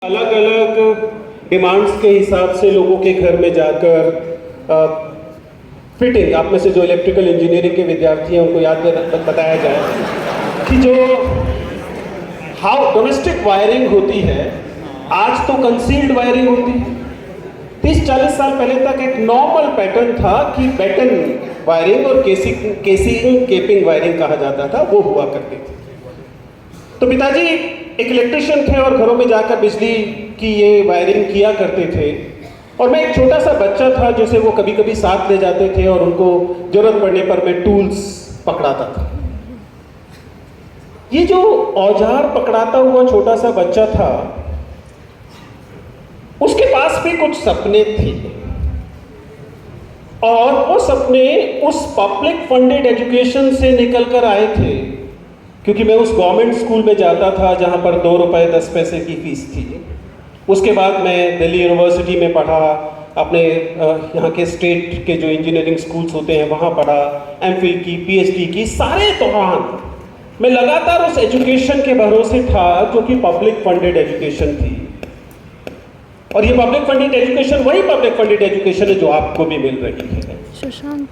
अलग अलग डिमांड्स के हिसाब से लोगों के घर में जाकर फिटिंग, आप में से जो इलेक्ट्रिकल इंजीनियरिंग के विद्यार्थी हैं उनको याद बताया जाए कि जो हाउ डोमेस्टिक वायरिंग होती है, आज तो कंसील्ड वायरिंग होती है। 30-40 साल पहले तक एक नॉर्मल पैटर्न था कि बैटन वायरिंग और केसिंग केपिंग वायरिंग कहा जाता था, वो हुआ करती थी। तो पिताजी एक इलेक्ट्रिशियन थे और घरों में जाकर बिजली की ये वायरिंग किया करते थे, और मैं एक छोटा सा बच्चा था जिसे वो कभी कभी साथ ले जाते थे और उनको जरूरत पड़ने पर मैं टूल्स पकड़ाता था। ये जो औजार पकड़ाता हुआ छोटा सा बच्चा था, उसके पास भी कुछ सपने थे, और वो सपने उस पब्लिक फंडेड एजुकेशन से निकल कर आए थे, क्योंकि मैं उस गवर्नमेंट स्कूल में जाता था जहां पर 2 रुपए 10 पैसे की फीस थी। उसके बाद मैं दिल्ली यूनिवर्सिटी में पढ़ा, अपने यहाँ के स्टेट के जो इंजीनियरिंग स्कूल्स होते हैं वहाँ पढ़ा, एमफिल की, पीएचडी की। सारे दौरान मैं लगातार उस एजुकेशन के भरोसे था जो कि पब्लिक फंडेड एजुकेशन थी। और ये पब्लिक फंडेड एजुकेशन वही पब्लिक फंडेड एजुकेशन है जो आपको भी मिल रही है। शशांक,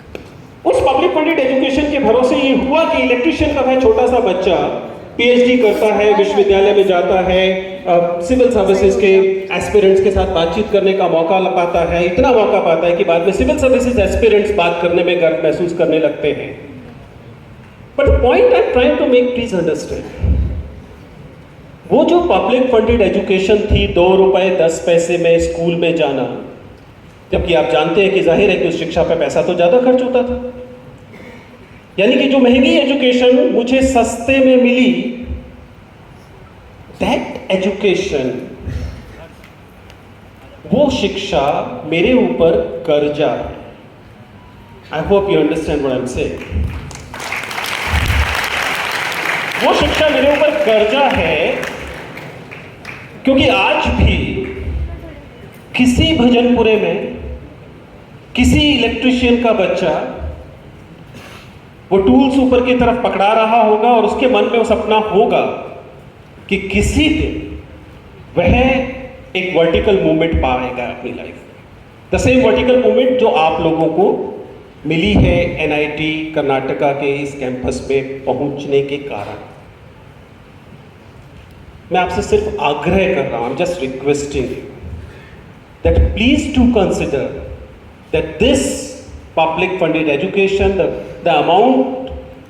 उस पब्लिक फंडेड एजुकेशन के भरोसे ये हुआ कि इलेक्ट्रिशियन का भाई छोटा सा बच्चा पीएचडी करता है, विश्वविद्यालय में जाता है, सिविल सर्विसेज के एस्पिरेंट्स के साथ बातचीत करने का मौका पाता है, इतना मौका पाता है कि बाद में सिविल सर्विसेज एस्पिरेंट्स बात करने में गर्व महसूस करने लगते हैं। But point I am trying to make, please understand, वो जो पब्लिक फंडेड एजुकेशन थी, 2 रुपए 10 पैसे में स्कूल में जाना, जबकि आप जानते हैं कि जाहिर है कि उस शिक्षा पे पैसा तो ज्यादा खर्च होता था, यानी कि जो महंगी एजुकेशन मुझे सस्ते में मिली, दैट एजुकेशन, वो शिक्षा मेरे ऊपर कर्जा है। I hope you understand what I am saying. वो शिक्षा मेरे ऊपर कर्जा है, क्योंकि आज भी किसी भजनपुरे में किसी इलेक्ट्रिशियन का बच्चा वो टूल्स ऊपर की तरफ पकड़ा रहा होगा और उसके मन में वो सपना होगा कि किसी दिन वह एक वर्टिकल मूवमेंट पाएगा अपनी लाइफ में। द सेम वर्टिकल मूवमेंट जो आप लोगों को मिली है एनआईटी कर्नाटका के इस कैंपस में पहुंचने के कारण। मैं आपसे सिर्फ आग्रह कर रहा हूं, just requesting that please to consider that this public funded education, the amount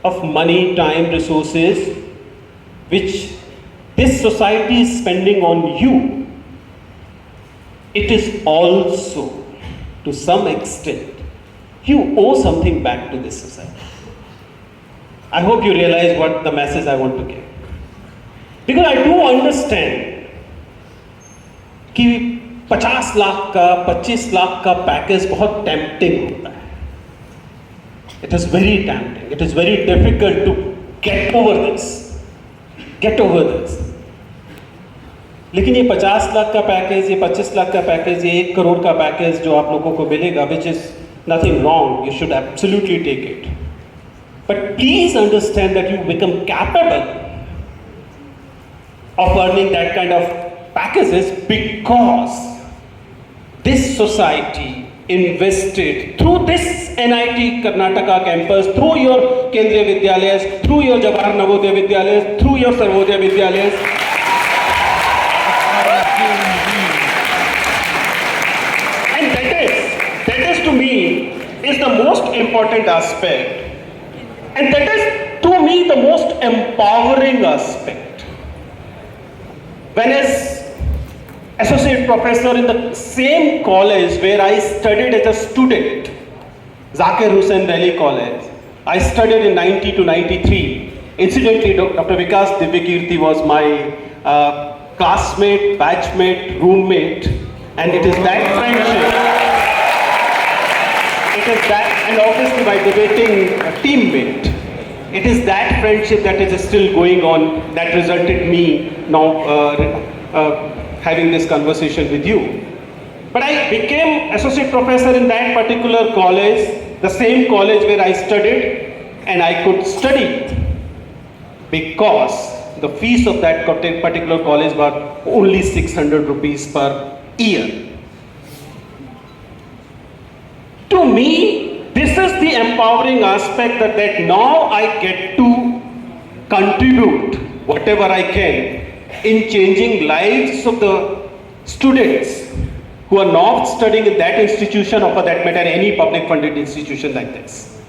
of money, time, resources which this society is spending on you, it is also to some extent you owe something back to this society. I hope you realize what the message I want to give, because I do understand कि 50 लाख का 25 लाख का package बहुत tempting होता है। It is very tempting. It is very difficult to get over this. Get over this. लेकिन ये 50 लाख का package, ये 25 लाख का पैकेज, ये 1 करोड़ का पैकेज जो आप लोगों को मिलेगा, which is nothing wrong. You should absolutely take it. But please understand that you become capable of earning that kind of packages because this society invested through this NIT Karnataka campus, through your Kendriya Vidyalayas, through your Jawahar Navodaya Vidyalayas, through your Sarvodaya Vidyalayas. And that is to me is the most important aspect, and that is to me the most empowering aspect. When as associate professor in the same college where I studied as a student, Zakir Hussain Delhi College, I studied in 90 to 93. Incidentally, Dr. Vikas Divyakirti was my classmate, batchmate, roommate, and it is that friendship, it is that, and obviously my debating teammate, it is that friendship that is still going on that resulted me now having this conversation with you. But I became associate professor in that particular college, the same college where I studied, and I could study because the fees of that particular college were only 600 rupees per year. To me, this is the empowering aspect that now I get to contribute whatever I can in changing lives of the students who are not studying in that institution or for that matter any public funded institution like this.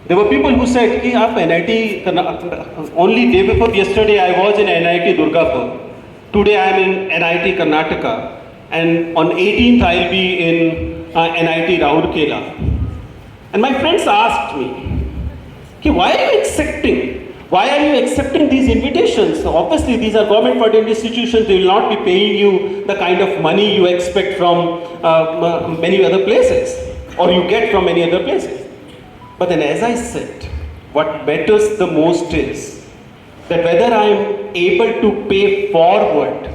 There were people who said, कि आप NIT, only day before yesterday I was in NIT Durgapur. Today I am in NIT Karnataka and on 18th I will be in NIT Rourkela. And my friends asked me, कि why are you accepting? Why are you accepting these invitations? So obviously these are government funded institutions, they will not be paying you the kind of money you expect from many other places or you get from many other places. But then as I said, what matters the most is that whether I am able to pay forward